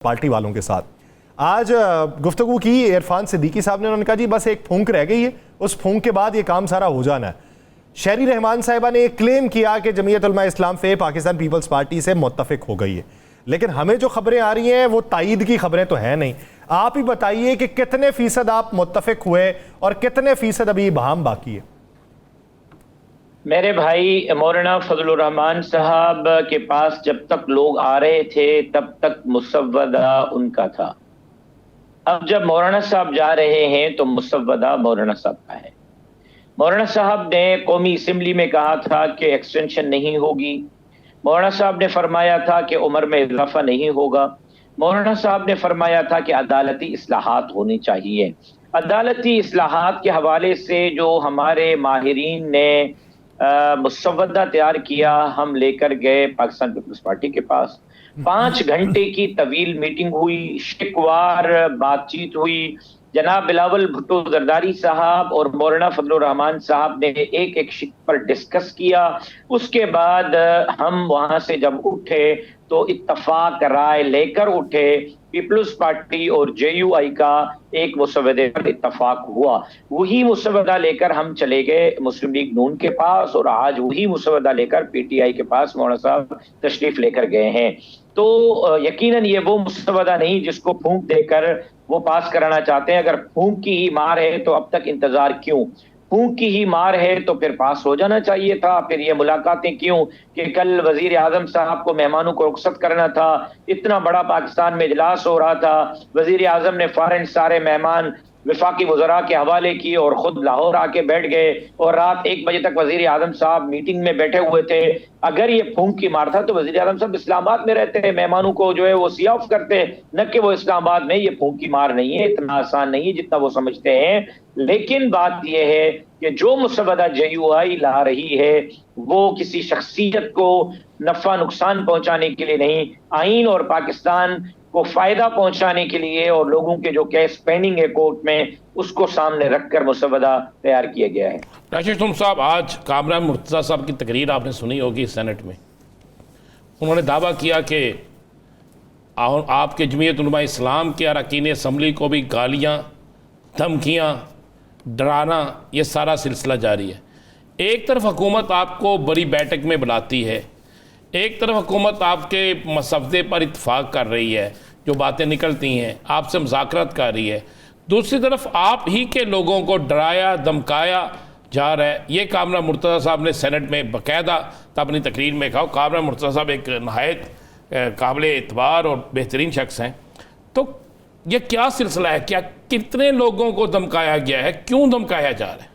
Party والوں کے ساتھ آج گفتگو کی عرفان صدیقی صاحب نے. انہوں نے کہا جی بس ایک پھونک رہ گئی ہے, اس پھونک کے بعد یہ کام سارا ہو جانا ہے. شہری رحمان صاحبہ نے ایک کلیم کیا کہ جمعیت علماء اسلام پاکستان پیپلز پارٹی سے متفق ہو گئی ہے, لیکن ہمیں جو خبریں آ رہی ہیں وہ تائید کی خبریں تو ہیں نہیں. آپ ہی بتائیے کہ کتنے فیصد آپ متفق ہوئے اور کتنے فیصد ابھی ابہام باقی ہے؟ میرے بھائی مولانا فضل الرحمان صاحب کے پاس جب تک لوگ آ رہے تھے تب تک مسودہ ان کا تھا. اب جب مولانا صاحب جا رہے ہیں تو مسودہ مولانا صاحب کا ہے. مولانا صاحب نے قومی اسمبلی میں کہا تھا کہ ایکسٹینشن نہیں ہوگی. مولانا صاحب نے فرمایا تھا کہ عمر میں اضافہ نہیں ہوگا. مولانا صاحب نے فرمایا تھا کہ عدالتی اصلاحات ہونی چاہیے. عدالتی اصلاحات کے حوالے سے جو ہمارے ماہرین نے مسودہ تیار کیا, ہم لے کر گئے پاکستان پیپلز پارٹی کے پاس. 5 گھنٹے کی طویل میٹنگ ہوئی, شکوار بات چیت ہوئی. جناب بلاول بھٹو زرداری صاحب اور مولانا فضل الرحمان صاحب نے ایک ایک شک پر ڈسکس کیا. اس کے بعد ہم وہاں سے جب اٹھے تو اتفاق رائے لے کر اٹھے. پیپلز پارٹی اور جے یو آئی کا ایک مسودے پر اتفاق ہوا. وہی مسودہ لے کر ہم چلے گئے مسلم لیگ نون کے پاس, اور آج وہی مسودہ لے کر پی ٹی آئی کے پاس مولانا صاحب تشریف لے کر گئے ہیں. تو یقیناً یہ وہ مسودہ نہیں جس کو پھونک دے کر وہ پاس کرانا چاہتے ہیں. اگر پھونک کی ہی مار ہے تو اب تک انتظار کیوں؟ پھونک کی ہی مار ہے تو پھر پاس ہو جانا چاہیے تھا. پھر یہ ملاقاتیں کیوں کہ کل وزیر اعظم صاحب کو مہمانوں کو رخصت کرنا تھا. اتنا بڑا پاکستان میں اجلاس ہو رہا تھا, وزیر اعظم نے فوراً سارے مہمان وفاقی وزراء کے حوالے کی اور خود لاہور آ کے بیٹھ گئے, اور رات 1 بجے تک وزیر اعظم صاحب میٹنگ میں بیٹھے ہوئے تھے. اگر یہ پھونک کی مار تھا تو وزیر اعظم صاحب اسلام آباد میں رہتے ہیں, مہمانوں کو جو ہے وہ سی آف کرتے, نہ کہ وہ اسلام آباد میں. یہ پھونک کی مار نہیں ہے, اتنا آسان نہیں ہے جتنا وہ سمجھتے ہیں. لیکن بات یہ ہے کہ جو مسودہ جے یو آئی لا رہی ہے وہ کسی شخصیت کو نفع نقصان پہنچانے کے لیے نہیں, آئین اور پاکستان کو فائدہ پہنچانے کے لیے, اور لوگوں کے جو کیس پینڈنگ ہے کورٹ میں اس کو سامنے رکھ کر مسودہ تیار کیا گیا ہے. راشد صاحب, آج کامران مرتضیٰ صاحب کی تقریر آپ نے سنی ہوگی سینٹ میں. انہوں نے دعویٰ کیا کہ آپ کے جمعیت علماء اسلام کے اراکین اسمبلی کو بھی گالیاں, دھمکیاں, ڈرانا, یہ سارا سلسلہ جاری ہے. ایک طرف حکومت آپ کو بڑی بیٹھک میں بلاتی ہے, ایک طرف حکومت آپ کے مسودے پر اتفاق کر رہی ہے, جو باتیں نکلتی ہیں آپ سے مذاکرات کر رہی ہے. دوسری طرف آپ ہی کے لوگوں کو ڈرایا دھمکایا جا رہا ہے. یہ کامران مرتضیٰ صاحب نے سینٹ میں باقاعدہ اپنی تقریر میں کہا. کامران مرتضیٰ صاحب ایک نہایت قابل اعتبار اور بہترین شخص ہیں. تو یہ کیا سلسلہ ہے؟ کیا کتنے لوگوں کو دھمکایا گیا ہے؟ کیوں دھمکایا جا رہا ہے؟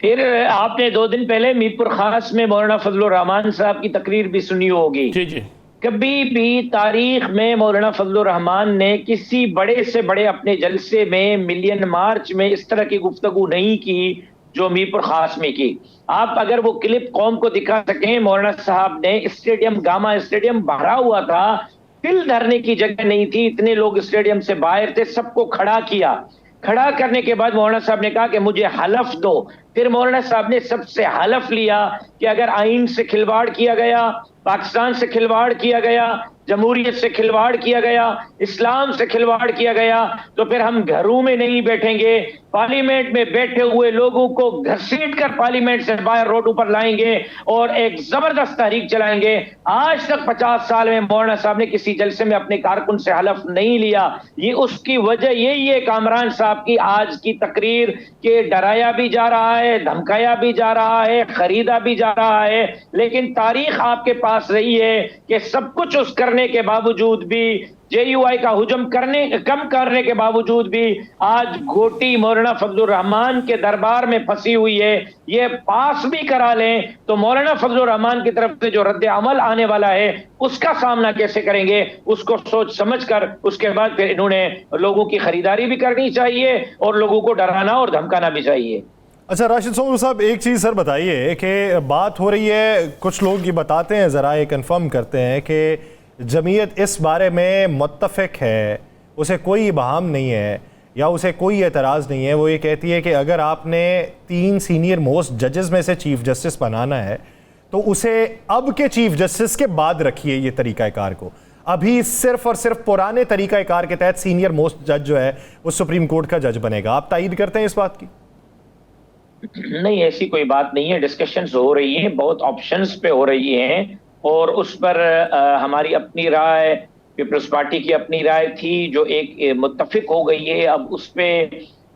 پھر آپ نے 2 دن پہلے میر پور خاص میں مولانا فضل الرحمان صاحب کی تقریر بھی سنی ہوگی. جی. کبھی بھی تاریخ میں مولانا فضل الرحمان نے کسی بڑے سے بڑے اپنے جلسے میں ملین مارچ میں اس طرح کی گفتگو نہیں کی جو میر پور خاص میں کی. آپ اگر وہ کلپ قوم کو دکھا سکیں, مولانا صاحب نے اسٹیڈیم گاما اسٹیڈیم بھرا ہوا تھا, دل دھرنے کی جگہ نہیں تھی, اتنے لوگ اسٹیڈیم سے باہر تھے, سب کو کھڑا کیا. کھڑا کرنے کے بعد مولانا صاحب نے کہا کہ مجھے حلف دو. پھر مولانا صاحب نے سب سے حلف لیا کہ اگر آئین سے کھلواڑ کیا گیا, پاکستان سے کھلواڑ کیا گیا, جمہوریت سے کھلواڑ کیا گیا, اسلام سے کھلواڑ کیا گیا, تو پھر ہم گھروں میں نہیں بیٹھیں گے, پارلیمنٹ میں بیٹھے ہوئے لوگوں کو گھسیٹ کر پارلیمنٹ سے باہر روڈوں پر لائیں گے اور ایک زبردست تحریک چلائیں گے. آج تک 50 سال میں مولانا صاحب نے کسی جلسے میں اپنے کارکن سے حلف نہیں لیا. یہ اس کی وجہ یہی ہے کامران صاحب کی آج کی تقریر کہ ڈرایا بھی جا رہا ہے, دھمکایا بھی جا رہا ہے, خریدا بھی جا رہا ہے. لیکن تاریخ آپ کے پاس رہی ہے کہ سب کچھ اس کرنے کے باوجود بھی, جے یو آئی کا ہجوم کم کرنے کے باوجود بھی آج گھوٹی مولانا فضل الرحمان کے دربار میں پھنسی ہوئی ہے. یہ پاس بھی کرا لیں تو مولانا فضل الرحمان کی طرف سے جو رد عمل آنے والا ہے اس کا سامنا کیسے کریں گے, اس کو سوچ سمجھ کر اس کے بعد پھر انہوں نے لوگوں کی خریداری بھی کرنی چاہیے اور لوگوں کو ڈرانا اور دھمکانا بھی چاہیے. اچھا راشد صاحب, ایک چیز سر بتائیے کہ بات ہو رہی ہے, کچھ لوگ یہ بتاتے ہیں, ذرائع کنفرم کرتے ہیں کہ جمعیت اس بارے میں متفق ہے, اسے کوئی ابہام نہیں ہے یا اسے کوئی اعتراض نہیں ہے. وہ یہ کہتی ہے کہ اگر آپ نے 3 سینئر موسٹ ججز میں سے چیف جسٹس بنانا ہے تو اسے اب کے چیف جسٹس کے بعد رکھیے یہ طریقہ کار کو. ابھی صرف اور صرف پرانے طریقہ کار کے تحت سینئر موسٹ جج جو ہے وہ سپریم کورٹ کا جج بنے گا. آپ تائید کرتے ہیں اس بات کی؟ نہیں، ایسی کوئی بات نہیں ہے. ڈسکشنز ہو رہی ہیں، بہت آپشنز پہ ہو رہی ہیں، اور اس پر ہماری اپنی رائے، پیپلز پارٹی کی اپنی رائے تھی جو ایک متفق ہو گئی ہے. اب اس پہ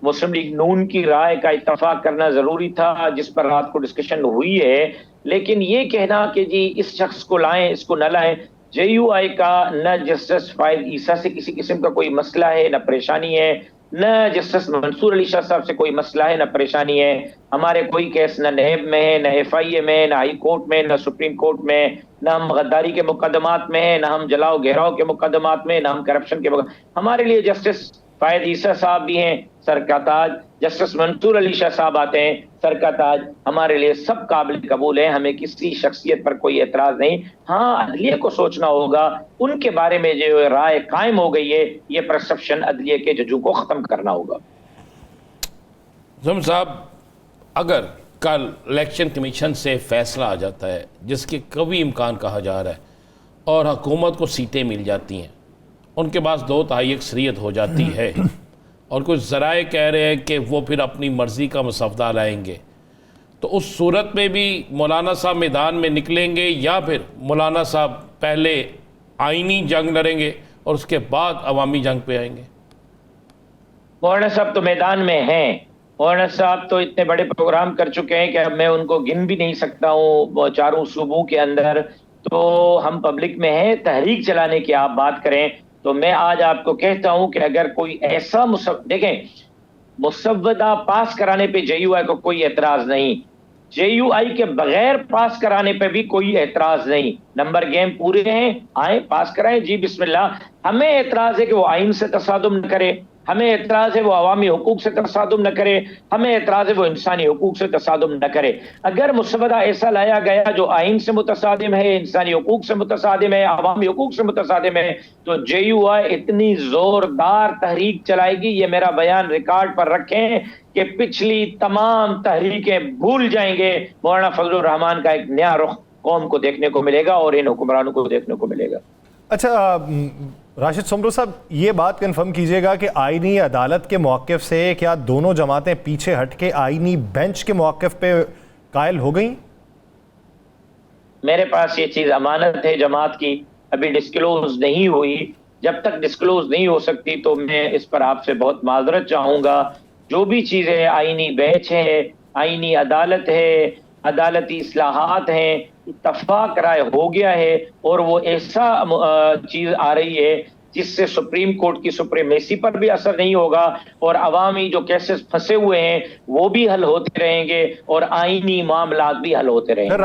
مسلم لیگ نون کی رائے کا اتفاق کرنا ضروری تھا، جس پر رات کو ڈسکشن ہوئی ہے. لیکن یہ کہنا کہ جی اس شخص کو لائیں، اس کو نہ لائیں، جے یو آئی کا نہ جسٹس فائد عیسیٰ سے کسی قسم کا کوئی مسئلہ ہے، نہ پریشانی ہے، نہ جسٹس منصور علی شاہ صاحب سے کوئی مسئلہ ہے، نہ پریشانی ہے. ہمارے کوئی کیس نہ نیب میں ہے، نہ ایف آئی اے میں، نہ ہائی کورٹ میں، نہ سپریم کورٹ میں، نہ ہم غداری کے مقدمات میں ہیں، نہ ہم جلاؤ گھیراؤ کے مقدمات میں، نہ ہم کرپشن کے ہمارے لیے جسٹس فائد عیسیٰ صاحب بھی ہیں سر کا تاج، جسٹس منصور علی شاہ صاحب آتے ہیں سر کا تاج. ہمارے لیے سب قابل قبول ہیں، ہمیں کسی شخصیت پر کوئی اعتراض نہیں. ہاں، عدلیہ کو سوچنا ہوگا، ان کے بارے میں جو رائے قائم ہو گئی ہے یہ پرسپشن عدلیہ کے ججوں کو ختم کرنا ہوگا. زم صاحب، اگر کل الیکشن کمیشن سے فیصلہ آ جاتا ہے جس کے قوی امکان کہا جا رہا ہے اور حکومت کو سیٹیں مل جاتی ہیں، ان کے پاس 2/3 اکثریت ہو جاتی ہے، اور کچھ ذرائع کہہ رہے ہیں کہ وہ پھر اپنی مرضی کا مسودہ لائیں گے، تو اس صورت میں بھی مولانا صاحب میدان میں نکلیں گے یا پھر مولانا صاحب پہلے آئینی جنگ لڑیں گے اور اس کے بعد عوامی جنگ پہ آئیں گے؟ مولانا صاحب تو میدان میں ہیں. مولانا صاحب تو اتنے بڑے پروگرام کر چکے ہیں کہ اب میں ان کو گن بھی نہیں سکتا ہوں چاروں صوبوں کے اندر. تو ہم پبلک میں ہیں. تحریک چلانے کی آپ بات کریں تو میں آج آپ کو کہتا ہوں کہ اگر کوئی ایسا دیکھیں، مسودہ پاس کرانے پہ جے یو آئی کو کوئی اعتراض نہیں، جے یو آئی کے بغیر پاس کرانے پہ بھی کوئی اعتراض نہیں. نمبر گیم پورے ہیں، آئیں پاس کرائیں، جی بسم اللہ. ہمیں اعتراض ہے کہ وہ آئین سے تصادم نہ کرے، ہمیں اعتراض ہے وہ عوامی حقوق سے تصادم نہ کرے، ہمیں اعتراض ہے وہ انسانی حقوق سے تصادم نہ کرے. اگر مسودہ ایسا لایا گیا جو آئین سے متصادم ہے، انسانی حقوق سے متصادم ہے، عوامی حقوق سے متصادم ہے، تو جے یو آئی اتنی زوردار تحریک چلائے گی، یہ میرا بیان ریکارڈ پر رکھیں، کہ پچھلی تمام تحریکیں بھول جائیں گے. مولانا فضل الرحمان کا ایک نیا رخ قوم کو دیکھنے کو ملے گا اور ان حکمرانوں کو دیکھنے کو ملے گا. اچھا راشد سمرو صاحب، یہ بات کنفرم کیجئے گا کہ آئینی عدالت کے موقف سے کیا دونوں جماعتیں پیچھے ہٹ کے آئینی بینچ کے موقف پہ قائل ہو گئیں؟ میرے پاس یہ چیز امانت ہے جماعت کی، ابھی ڈسکلوز نہیں ہوئی. جب تک ڈسکلوز نہیں ہو سکتی تو میں اس پر آپ سے بہت معذرت چاہوں گا. جو بھی چیزیں آئینی بینچ ہے، آئینی عدالت ہے، عدالتی اصلاحات ہیں، اتفاق رائے ہو گیا ہے، اور وہ ایسا چیز آ رہی ہے جس سے سپریم کورٹ کی سپریمیسی پر بھی اثر نہیں ہوگا، اور عوامی جو کیسز پھنسے ہوئے ہیں وہ بھی حل ہوتے رہیں گے، اور آئینی معاملات بھی حل ہوتے رہیں گے.